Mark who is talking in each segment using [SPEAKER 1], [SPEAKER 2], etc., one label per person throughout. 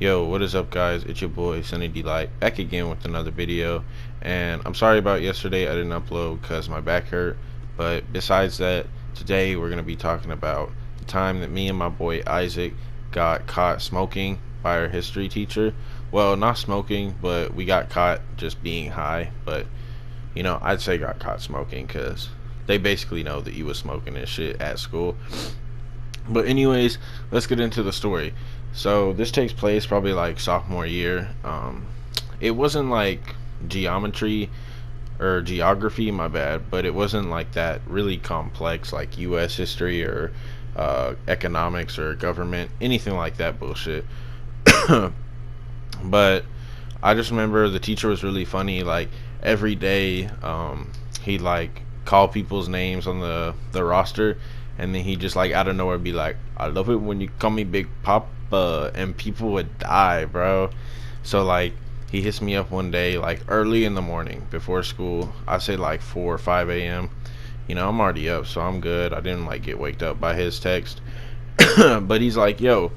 [SPEAKER 1] Yo, what is up, guys? It's your boy Sunny Delight back again with another video. And I'm sorry about yesterday, I didn't upload because my back hurt. But besides that, today we're going to be talking about the time that me and my boy Isaac got caught smoking by our history teacher. Well, not smoking, but we got caught just being high. But, I'd say got caught smoking because they basically know that you was smoking and shit at school. But anyways, let's get into the story. So this takes place probably like sophomore year. It wasn't like geometry or geography, my bad, but it wasn't like that really complex like U.S. history or economics or government, anything like that bullshit. But I just remember the teacher was really funny. Like every day, he'd like call people's names on the roster, and then he just like out of nowhere be like, "I love it when you call me Big Papa," and people would die, bro. So like he hits me up one day like early in the morning before school. I say like 4 or 5 a.m. I'm already up, so I'm good. I didn't like get waked up by his text. But he's like, "Yo,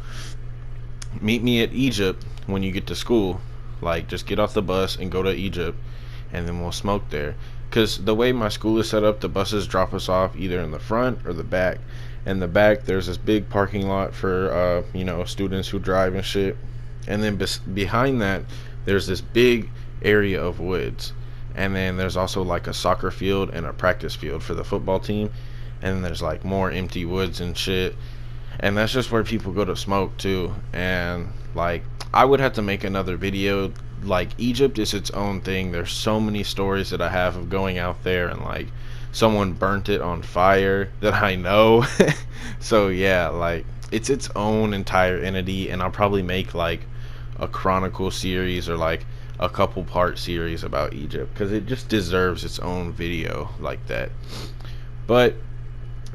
[SPEAKER 1] meet me at Egypt when you get to school. Like just get off the bus and go to Egypt, and then we'll smoke there." Because the way my school is set up, the buses drop us off either in the front or the back. In the back, there's this big parking lot for students who drive and shit. And then behind that, there's this big area of woods. And then there's also like a soccer field and a practice field for the football team. And then there's like more empty woods and shit. And that's just where people go to smoke too. And like I would have to make another video. Like Egypt is its own thing. There's so many stories that I have of going out there and like someone burnt it on fire that I know. So yeah, like it's its own entire entity, and I'll probably make like a chronicle series or like a couple part series about Egypt because it just deserves its own video like that. But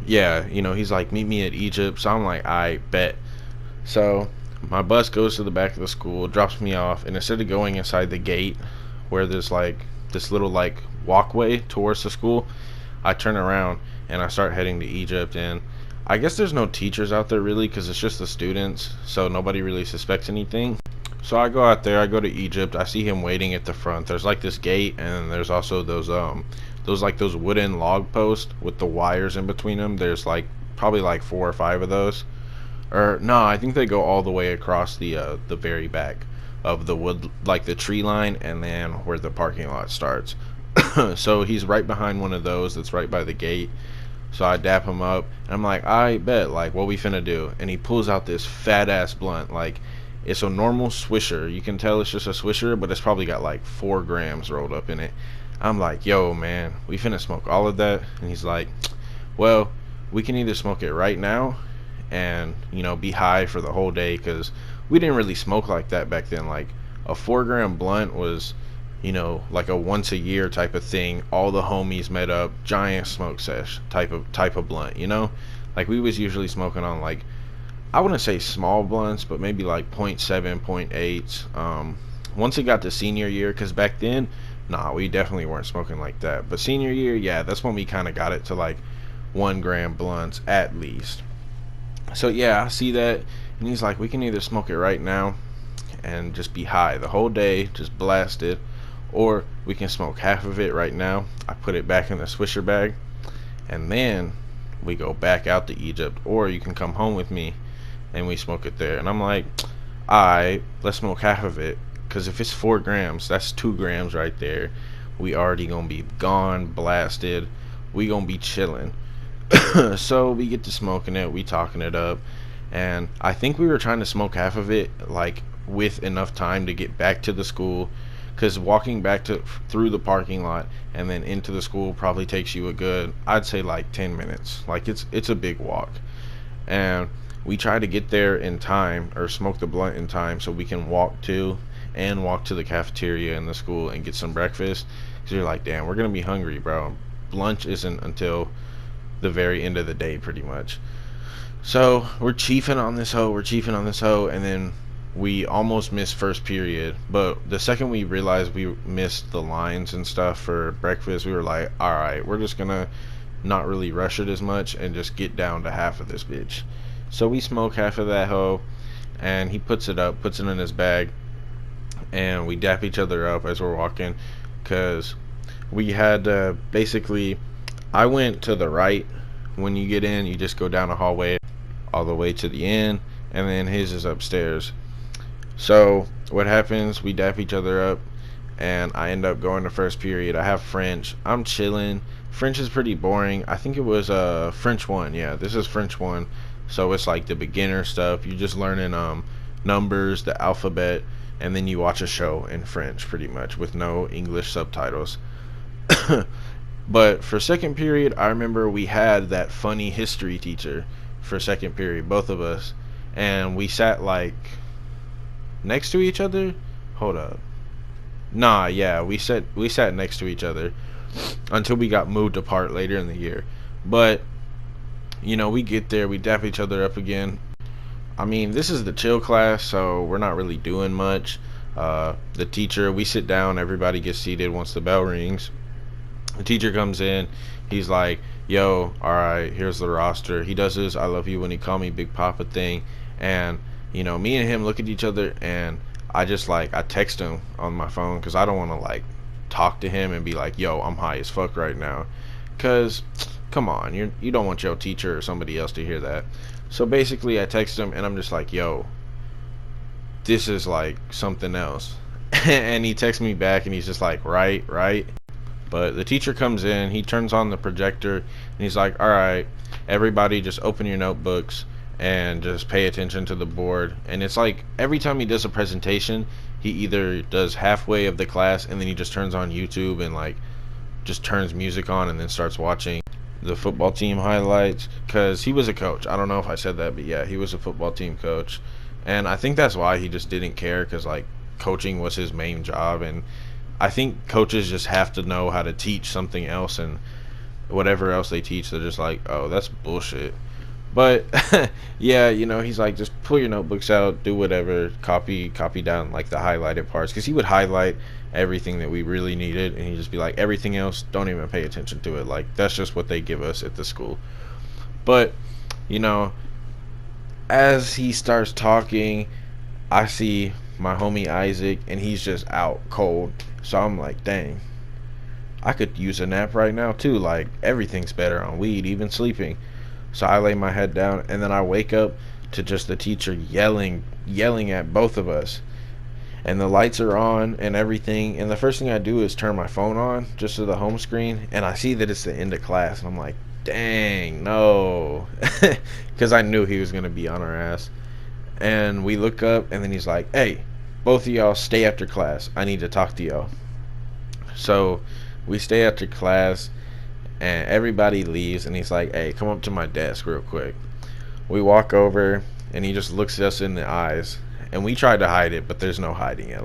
[SPEAKER 1] yeah, he's like, "Meet me at Egypt." So I'm like, "I bet." So my bus goes to the back of the school, drops me off, and instead of going inside the gate where there's like this little like walkway towards the school, I turn around and I start heading to Egypt. And I guess there's no teachers out there really because it's just the students, so nobody really suspects anything. So I go out there, I go to Egypt, I see him waiting at the front. There's like this gate, and then there's also those wooden log posts with the wires in between them. There's like probably like 4 or 5 of those. Or no, I think they go all the way across the very back of the wood, like the tree line, and then where the parking lot starts. So he's right behind one of those that's right by the gate. So I dap him up, and I'm like, "I bet, like, what we finna do?" And he pulls out this fat ass blunt. Like it's a normal Swisher. You can tell it's just a Swisher, but it's probably got like 4 grams rolled up in it. I'm like, "Yo, man, we finna smoke all of that?" And he's like, "Well, we can either smoke it right now and be high for the whole day," because we didn't really smoke like that back then. Like a 4-gram blunt was like a once a year type of thing. All the homies met up, giant smoke sesh type of blunt. Like we was usually smoking on like, I wouldn't say small blunts, but maybe like 0.7 0.8. Once it got to senior year, because back then nah, we definitely weren't smoking like that. But senior year, yeah, that's when we kind of got it to like 1-gram blunts at least. So yeah, I see that, and he's like, "We can either smoke it right now and just be high the whole day, just blast it, or we can smoke half of it right now. I put it back in the Swisher bag, and then we go back out to Egypt, or you can come home with me and we smoke it there." And I'm like, "Alright, let's smoke half of it, because if it's 4 grams, that's 2 grams right there. We already gonna be gone, blasted. We gonna be chilling." So we get to smoking it, we talking it up, and I think we were trying to smoke half of it like with enough time to get back to the school, because walking back to through the parking lot and then into the school probably takes you a good, I'd say like 10 minutes. Like it's a big walk, and we try to get there in time or smoke the blunt in time so we can walk to the cafeteria in the school and get some breakfast, because you're like, damn, we're gonna be hungry, bro. Lunch isn't until the very end of the day pretty much. So we're chiefing on this hoe, and then we almost missed first period. But the second we realized we missed the lines and stuff for breakfast, we were like, "Alright, we're just gonna not really rush it as much and just get down to half of this bitch." So we smoke half of that hoe, and he puts it in his bag, and we dap each other up as we're walking, because we had basically, I went to the right. When you get in, you just go down a hallway all the way to the end, and then his is upstairs. So what happens, we dap each other up, and I end up going to first period. I have French. I'm chilling. French is pretty boring. I think it was French 1. Yeah, this is French 1. So it's like the beginner stuff. You're just learning numbers, the alphabet, and then you watch a show in French pretty much with no English subtitles. But for second period, I remember we had that funny history teacher for second period, both of us, and we sat like next to each other. Hold up. Nah, yeah, we sat next to each other until we got moved apart later in the year. But we get there, we dap each other up again. I mean, this is the chill class, so we're not really doing much. The teacher, we sit down, everybody gets seated once the bell rings. The teacher comes in, he's like, yo, alright, here's the roster. He does his I love you when you call me Big Papa thing, and me and him look at each other, and I just I text him on my phone, because I don't want to talk to him and be like, yo, I'm high as fuck right now, because come on, you don't want your teacher or somebody else to hear that. So basically I text him, and I'm just like, yo, this is something else. And he texts me back, and he's just like, right. But the teacher comes in, he turns on the projector, and he's like, alright, everybody just open your notebooks and just pay attention to the board. And it's like every time he does a presentation, he either does halfway of the class, and then he just turns on YouTube and just turns music on, and then starts watching the football team highlights, because he was a coach. I don't know if I said that, but yeah, he was a football team coach. And I think that's why he just didn't care, because coaching was his main job. And I think coaches just have to know how to teach something else, and whatever else they teach, they're just like, oh, that's bullshit. But yeah, he's like, just pull your notebooks out, do whatever, copy down the highlighted parts, because he would highlight everything that we really needed, and he'd just be like, everything else, don't even pay attention to it. That's just what they give us at the school. But as he starts talking, I see my homie Isaac, and he's just out cold. So I'm like, dang, I could use a nap right now too. Everything's better on weed, even sleeping. So I lay my head down, and then I wake up to just the teacher yelling at both of us. And the lights are on and everything, and the first thing I do is turn my phone on just to the home screen, and I see that it's the end of class, and I'm like, dang, no. Because I knew he was going to be on our ass. And we look up, and then he's like, hey, both of y'all stay after class, I need to talk to y'all. So we stay after class, and everybody leaves, and he's like, hey, come up to my desk real quick. We walk over, and he just looks at us in the eyes, and we tried to hide it, but there's no hiding it.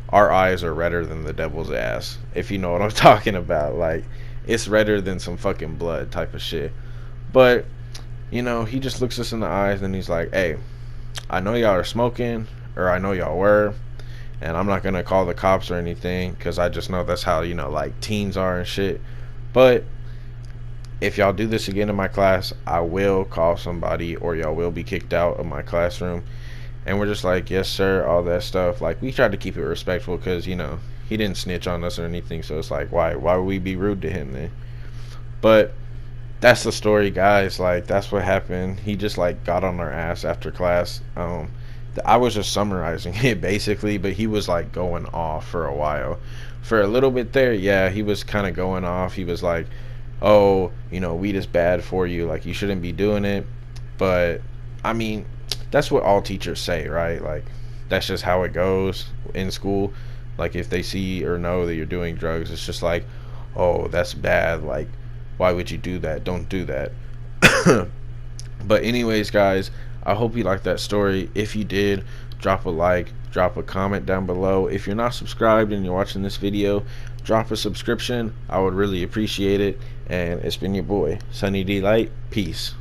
[SPEAKER 1] Our eyes are redder than the devil's ass, if you know what I'm talking about. It's redder than some fucking blood type of shit. But he just looks us in the eyes, and he's like, hey, I know y'all are smoking, or I know y'all were, and I'm not gonna call the cops or anything, because I just know that's how teens are and shit. But if y'all do this again in my class, I will call somebody, or y'all will be kicked out of my classroom. And we're just like, yes sir, all that stuff. We tried to keep it respectful, because he didn't snitch on us or anything, so it's why would we be rude to him then? But that's the story, guys. That's what happened. He just got on our ass after class. I was just summarizing it basically, but he was going off for a while. For a little bit there, yeah, he was kind of going off. He was like, oh, weed is bad for you, you shouldn't be doing it. But I mean, that's what all teachers say, right? That's just how it goes in school. If they see or know that you're doing drugs, it's just oh, that's bad, why would you do that? Don't do that. But anyways, guys, I hope you liked that story. If you did, drop a like, drop a comment down below. If you're not subscribed and you're watching this video, drop a subscription. I would really appreciate it. And it's been your boy, Sunny D Light. Peace.